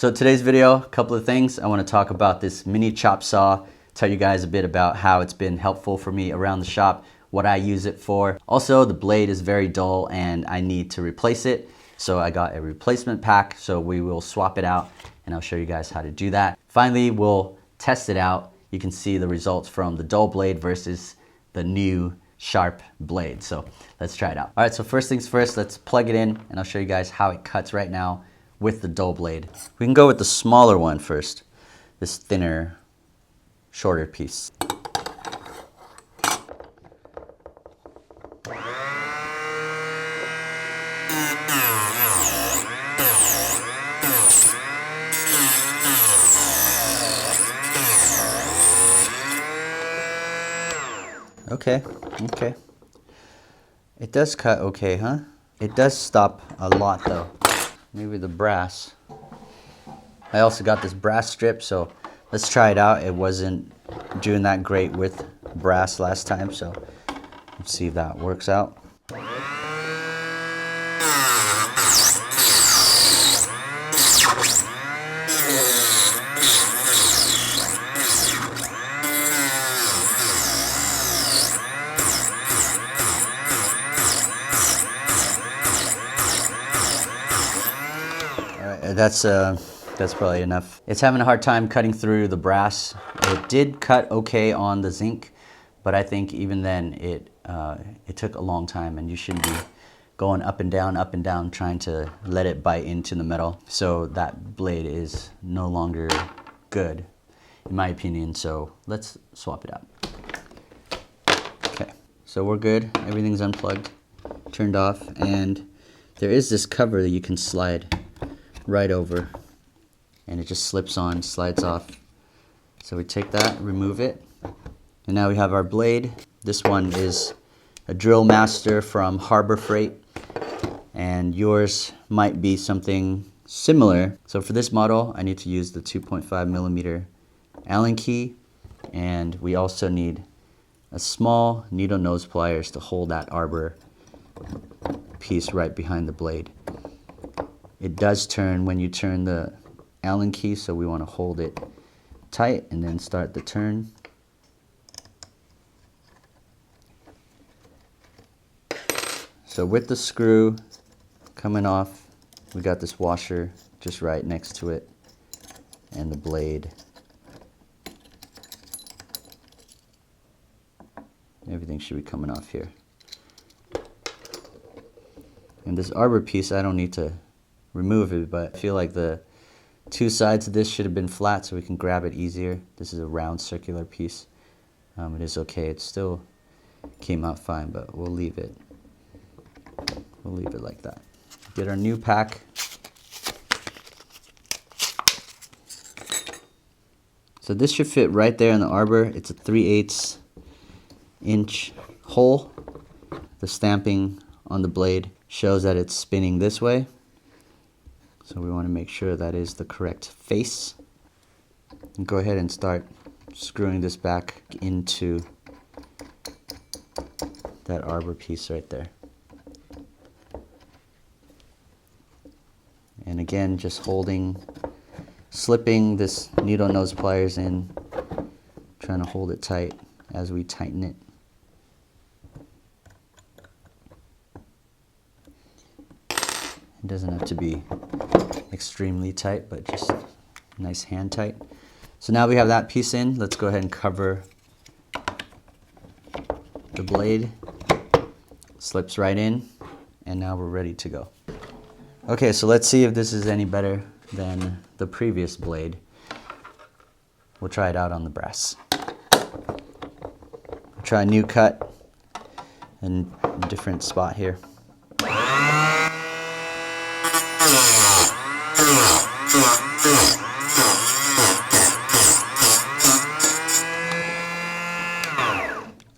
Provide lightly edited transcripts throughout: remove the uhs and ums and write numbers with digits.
So today's video, a couple of things. I want to talk about this mini chop saw, tell you guys a bit about how it's been helpful for me around the shop, what I use it for. Also, the blade is very dull and I need to replace it. So I got a replacement pack, so we will swap it out and I'll show you guys how to do that. Finally, we'll test it out. You can see the results from the dull blade versus the new sharp blade. So let's try it out. All right, so first things first, let's plug it in and I'll show you guys how it cuts right now with the dull blade. We can go with the smaller one first, this thinner, shorter piece. Okay. It does cut okay, huh? It does stop a lot though. Maybe the brass. I also got this brass strip, so let's try it out. It wasn't doing that great with brass last time, so let's see if that works out. That's probably enough. It's having a hard time cutting through the brass. It did cut okay on the zinc, but I think even then it took a long time, and you shouldn't be going up and down, trying to let it bite into the metal. So that blade is no longer good, in my opinion. So let's swap it out. Okay, so we're good. Everything's unplugged, turned off, and there is this cover that you can slide right over, and it just slips on, slides off. So we take that, remove it, and now we have our blade. This one is a Drill Master from Harbor Freight, and yours might be something similar. So for this model, I need to use the 2.5mm Allen key, and we also need a small needle nose pliers to hold that arbor piece right behind the blade. It does turn when you turn the Allen key, so we want to hold it tight and then start the turn. So with the screw coming off, we got this washer just right next to it, and the blade. Everything should be coming off here. And this arbor piece, I don't need to remove it, but I feel like the two sides of this should have been flat so we can grab it easier. This is a round circular piece. It is okay. It still came out fine, but we'll leave it. We'll leave it like that. Get our new pack. So this should fit right there in the arbor. It's a 3/8 inch hole. The stamping on the blade shows that it's spinning this way. So we want to make sure that is the correct face. And go ahead and start screwing this back into that arbor piece right there. And again, just slipping this needle nose pliers in, trying to hold it tight as we tighten it. It doesn't have to be extremely tight, but just nice hand tight. So now we have that piece in. Let's go ahead and cover the blade. Slips right in, and now we're ready to go. Okay, so let's see if this is any better than the previous blade. We'll try it out on the brass. We'll try a new cut and a different spot here.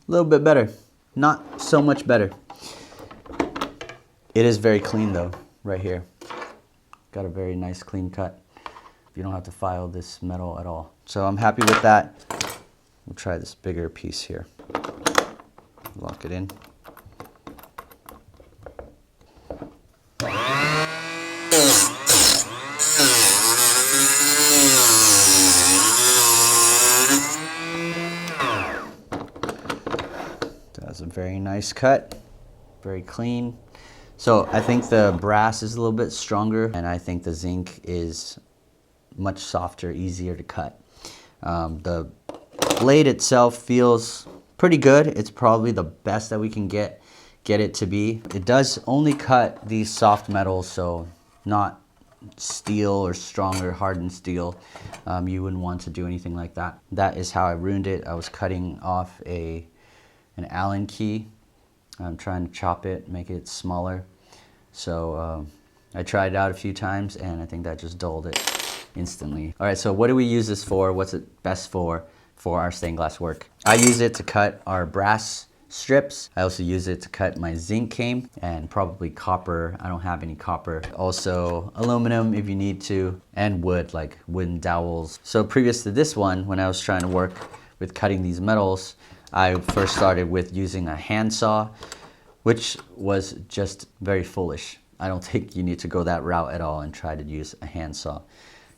A little bit better, not so much better. It is very clean though, right here. Got a very nice clean cut. You don't have to file this metal at all. So I'm happy with that. We'll try this bigger piece here. Lock it in. Very nice cut, very clean. So I think the brass is a little bit stronger, and I think the zinc is much softer, easier to cut. The blade itself feels pretty good. It's probably the best that we can get it to be. It does only cut these soft metals, so not steel or stronger hardened steel. You wouldn't want to do anything like that. That is how I ruined it. I was cutting off an Allen key. I'm trying to chop it, make it smaller. So I tried it out a few times, and I think that just dulled it instantly. All right, so what do we use this for? What's it best for our stained glass work? I use it to cut our brass strips. I also use it to cut my zinc cane and probably copper. I don't have any copper. Also aluminum if you need to, and wood, like wooden dowels. So previous to this one, when I was trying to work with cutting these metals, I first started with using a handsaw, which was just very foolish. I don't think you need to go that route at all and try to use a handsaw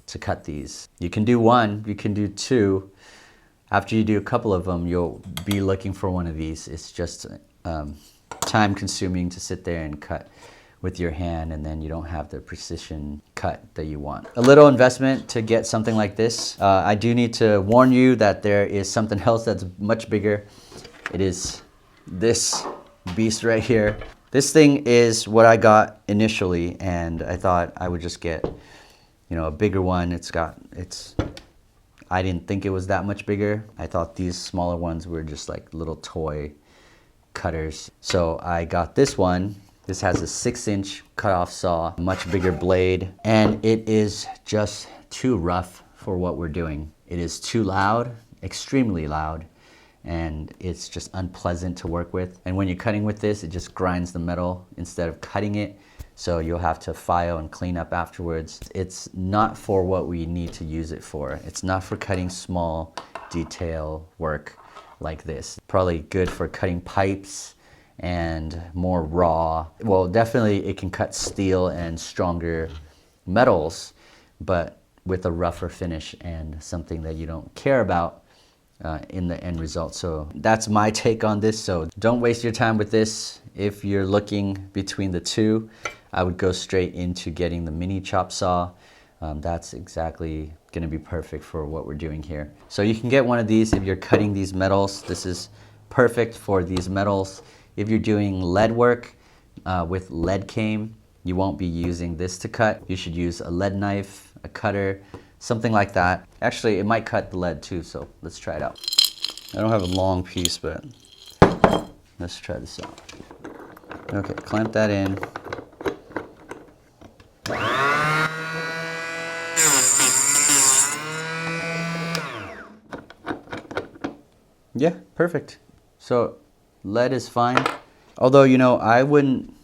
to cut these. You can do one, you can do two. After you do a couple of them, you'll be looking for one of these. It's just time consuming to sit there and cut with your hand, and then you don't have the precision cut that you want. A little investment to get something like this. I do need to warn you that there is something else that's much bigger. It is this beast right here. This thing is what I got initially, and I thought I would just get, you know, a bigger one. I didn't think it was that much bigger. I thought these smaller ones were just like little toy cutters. So I got this one. This has a 6-inch cutoff saw, much bigger blade, and it is just too rough for what we're doing. It is too loud, extremely loud, and it's just unpleasant to work with. And when you're cutting with this, it just grinds the metal instead of cutting it. So you'll have to file and clean up afterwards. It's not for what we need to use it for. It's not for cutting small detail work like this. Probably good for cutting pipes and more raw. Well, definitely it can cut steel and stronger metals, but with a rougher finish and something that you don't care about in the end result. So that's my take on this. So don't waste your time with this. If you're looking between the two, I would go straight into getting the mini chop saw. That's exactly gonna be perfect for what we're doing here. So you can get one of these if you're cutting these metals. This is perfect for these metals. If you're doing lead work with lead cane, you won't be using this to cut. You should use a lead knife, a cutter, something like that. Actually, it might cut the lead too, so let's try it out. I don't have a long piece, but let's try this out. Okay, clamp that in. Yeah, perfect. So lead is fine. Although, you know, I wouldn't,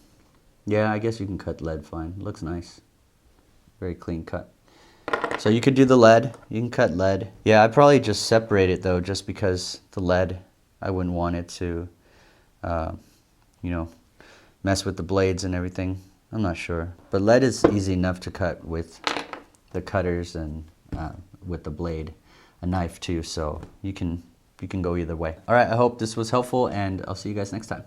yeah, I guess you can cut lead fine. Looks nice. Very clean cut. So you could do the lead, you can cut lead. Yeah, I'd probably just separate it though, just because the lead, I wouldn't want it to, you know, mess with the blades and everything. I'm not sure. But lead is easy enough to cut with the cutters and with the blade, a knife too, so you can go either way. All right, I hope this was helpful, and I'll see you guys next time.